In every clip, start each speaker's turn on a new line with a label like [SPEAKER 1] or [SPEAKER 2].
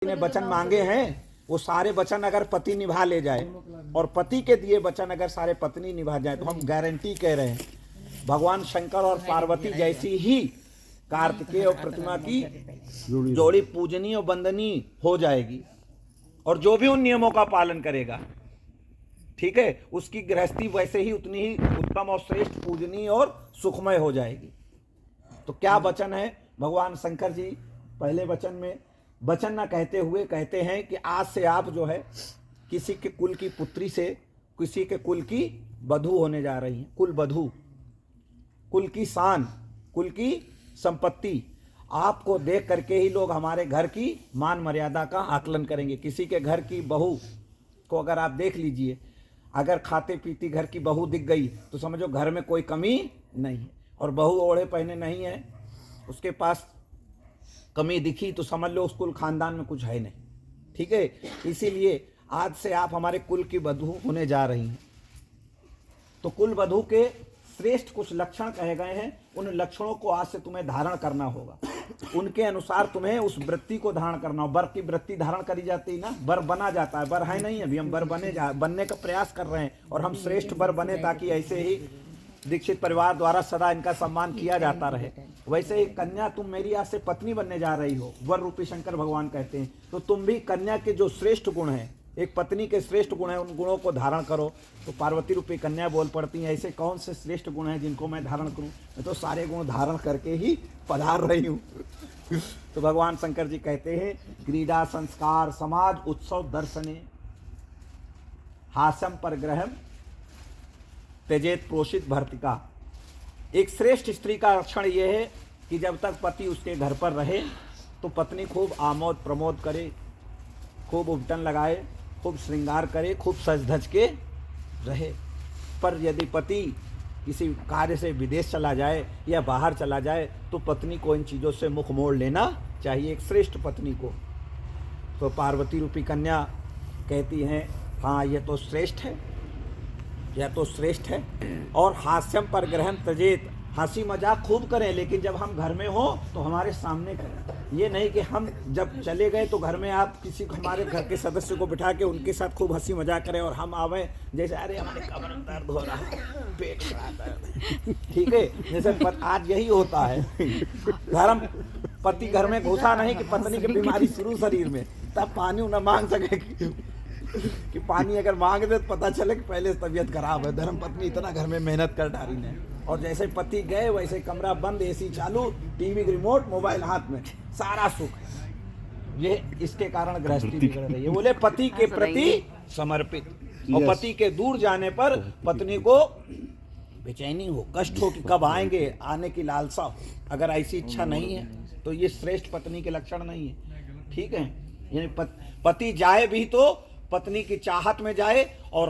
[SPEAKER 1] ने वचन मांगे हैं वो सारे वचन अगर पति निभा ले जाए और पति के दिए वचन अगर सारे पत्नी निभा जाए तो हम गारंटी कह रहे हैं भगवान शंकर और पार्वती जैसी ही कार्तिकेय और प्रतिमा की जोड़ी पूजनीय और वंदनीय हो जाएगी। और जो भी उन नियमों का पालन करेगा, ठीक है, उसकी गृहस्थी वैसे ही उतनी ही उत्तम और श्रेष्ठ, पूजनीय और सुखमय हो जाएगी। तो क्या वचन है भगवान शंकर जी पहले वचन में वचन ना कहते हुए कहते हैं कि आज से आप जो है किसी के कुल की पुत्री से किसी के कुल की वधू होने जा रही हैं। कुल वधू, कुल की शान, कुल की संपत्ति। आपको देख करके ही लोग हमारे घर की मान मर्यादा का आकलन करेंगे। किसी के घर की बहू को अगर आप देख लीजिए, अगर खाते पीती घर की बहू दिख गई तो समझो घर में कोई कमी नहीं है। और बहू ओढ़े पहने नहीं है, उसके पास कमी दिखी तो समझ लो उस कुल खानदान में कुछ है नहीं, ठीक है। इसीलिए आज से आप हमारे कुल की वधू होने जा रही हैं। तो कुल वधू के श्रेष्ठ कुछ लक्षण कहे गए हैं, उन लक्षणों को आज से तुम्हें धारण करना होगा। उनके अनुसार तुम्हें उस वृत्ति को धारण करना हो। वर की वृत्ति धारण करी जाती है ना, वर बना जाता है। वर है नहीं, अभी हम वर बनने का प्रयास कर रहे हैं और हम श्रेष्ठ वर बने ताकि ऐसे ही दीक्षित परिवार द्वारा सदा इनका सम्मान किया जाता रहे। वैसे ही कन्या तुम मेरी आज से पत्नी बनने जा रही हो, वर रूपी शंकर भगवान कहते हैं। तो तुम भी कन्या के जो श्रेष्ठ गुण हैं, एक पत्नी के श्रेष्ठ गुण हैं, उन गुणों को धारण करो। तो पार्वती रूपी कन्या बोल पड़ती हैं, ऐसे कौन से श्रेष्ठ गुण हैं जिनको मैं धारण करूं? मैं तो सारे गुण धारण करके ही पधार रही हूं। तो भगवान शंकर जी कहते हैं, क्रीड़ा संस्कार समाज उत्सव दर्शने हास्यम परग्रहम तेजेत प्रोषित भर्तिका। एक श्रेष्ठ स्त्री का लक्षण यह है कि जब तक पति उसके घर पर रहे तो पत्नी खूब आमोद प्रमोद करे, खूब उपटन लगाए, खूब श्रृंगार करे, खूब सज धज के रहे। पर यदि पति किसी कार्य से विदेश चला जाए या बाहर चला जाए तो पत्नी को इन चीज़ों से मुख मोड़ लेना चाहिए, एक श्रेष्ठ पत्नी को। तो पार्वती रूपी कन्या कहती हैं, हाँ यह तो श्रेष्ठ है, यह तो श्रेष्ठ है। और हास्यम पर ग्रहण तजेत, हंसी मजाक खूब करें, लेकिन जब हम घर में हो तो हमारे सामने करें। ये नहीं कि हम जब चले गए तो घर में आप किसी हमारे घर के सदस्य को बिठा के उनके साथ खूब हंसी मजाक करें और हम आवे जैसे अरे हमारे कमर में दर्द हो रहा है, पेट खराब है, ठीक है। जैसे आज यही होता है, धर्म पति घर में घुसा नहीं कि पत्नी की बीमारी शुरू शरीर में, तब पानी न मांग सके कि पानी अगर मांग दे तो पता चले कि पहले तबीयत खराब है। धर्म पत्नी इतना घर में मेहनत कर डाली ने, और जैसे पति गए वैसे कमरा बंद, एसी चालू, टीवी रिमोट, मोबाइल हाथ में, सारा सुख है। ये इसके कारण गृहस्थी बिगड़ रही है। बोले पति के प्रति समर्पित, और पति के दूर जाने पर पत्नी को बेचैनी हो, कष्ट हो कि कब आएंगे, आने की लालसा हो। अगर ऐसी इच्छा नहीं है तो ये श्रेष्ठ पत्नी के लक्षण नहीं है, ठीक है। यानी पति जाए भी तो पत्नी की चाहत में जाए, और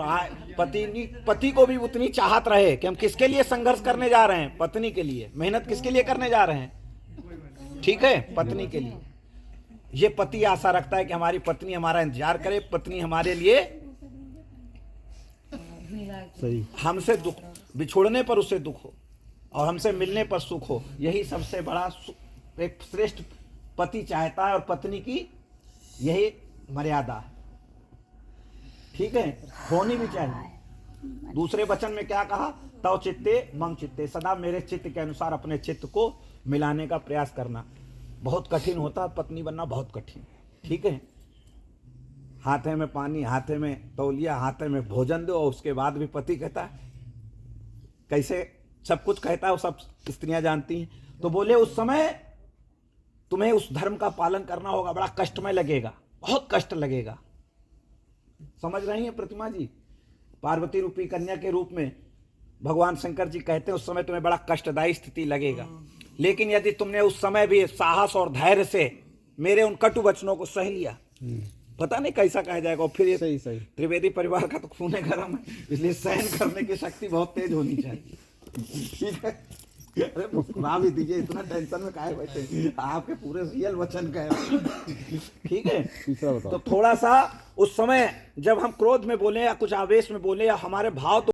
[SPEAKER 1] पति को भी उतनी चाहत रहे कि हम किसके लिए संघर्ष करने जा रहे हैं, पत्नी के लिए। मेहनत किसके लिए करने जा रहे हैं, ठीक है, पत्नी के लिए। ये पति आशा रखता है कि हमारी पत्नी हमारा इंतजार करे, पत्नी हमारे लिए सही, हमसे दुख, बिछोड़ने पर उसे दुख हो और हमसे मिलने पर सुख हो। यही सबसे बड़ा एक श्रेष्ठ पति चाहता है, और पत्नी की यही मर्यादा है, ठीक है, होनी भी चाहिए। दूसरे वचन में क्या कहा, तव चित्ते मम चित्ते, सदा मेरे चित्त के अनुसार अपने चित्त को मिलाने का प्रयास करना। बहुत कठिन होता है पत्नी बनना, बहुत कठिन, ठीक है। हाथे में पानी, हाथे में तौलिया, हाथे में भोजन दो, और उसके बाद भी पति कहता है, कैसे सब कुछ कहता है, वो सब स्त्रियां जानती हैं। तो बोले उस समय तुम्हें उस धर्म का पालन करना होगा, बड़ा कष्टमय लगेगा, बहुत कष्ट लगेगा। समझ रही हैं प्रतिमा जी? पार्वती रूपी कन्या के रूप में भगवान शंकर जी कहते हैं उस समय तुम्हें बड़ा कष्टदायी स्थिति लगेगा, लेकिन यदि तुमने उस समय भी साहस और धैर्य से मेरे उन कटु वचनों को सह लिया, पता नहीं कैसा कहा जाएगा। और फिर ये सही त्रिवेदी परिवार का तो खून गरम है, इसलिए सहन करने की शक्ति बहुत तेज होनी चाहिए, ठीक है। अरे मुस्कुरा भी दीजिए, इतना टेंशन में काहे बैठे, आपके पूरे रियल वचन कहे, ठीक है। तो थोड़ा सा उस समय जब हम क्रोध में बोले या कुछ आवेश में बोले या हमारे भाव तो